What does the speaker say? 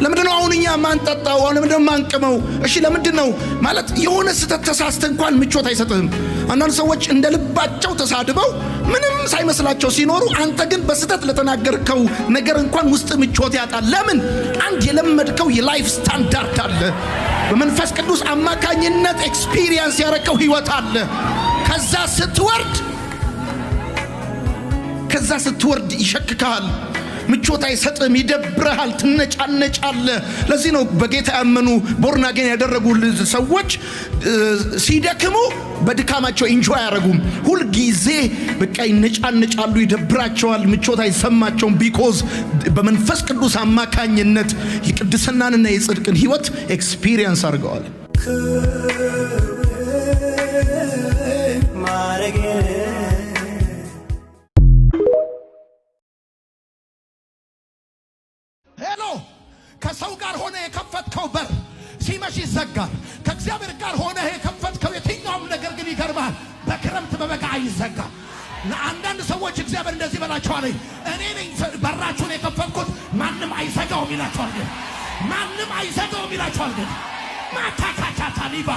ለምንድነው አሁንኛ ማንጠጣው? ለምንድነው ማንቀመው? እሺ ለምንድነው ማለት የሆነ ስተተሳስተ እንኳን ምቾት አይሰጥህም። አንዳንድ ሰዎች እንደ ልባቸው ተሳድበው ምንም ሳይመስላቸው ሲኖሩ አንተ ግን በስተት ለተናገርከው ነገር እንኳን ውስጥ ምቾት ያጣል። ለምን? አንድ የለመድከው የላይፍ ስታንዳርድ አለ። በመንፈስ ቅዱስ አማካኝነት ኤክስፒሪየንስ ያረከው ህይወት አለ። ከዛ ስትወርድ ይሸክካል። ምቾት አይሰጥም፣ ይደብረሃል፣ ትነጫነጫለህ። ለዚህ ነው በጌታ ያመኑ ቦርን አጌን ያደረጉ ሰዎች ሲደክሙ በድካማቸው ኢንጆይ ያረጉም። ሁሉ ጊዜ በቃ ይነጫነጫሉ፣ ይደብራቸዋል፣ ምቾት አይሰማቸውም። ቢኮዝ በመንፈስ ቅዱስ አማካኝነት የቅድስናንና የጽድቅን ህይወት ኤክስፒሪየንስ አድርገዋል። ከሰው ጋር ሆነ የከፈትከው በር ሲመሽ ይዘጋል። ከእግዚአብሔር ጋር ሆነ የከፈትከው የትኛውም ነገር ግን ይገርማል፣ በክረምት በበጋ አይዘጋም። ለአንዳንድ ሰዎች እግዚአብሔር እንደዚህ በላቸዋል፣ እኔ ነኝ በራችሁን የከፈትኩት ማንም አይዘጋውም ይላቸዋል። ማንም አይዘጋውም ይላቸዋል። ማታካቻታ ሊባ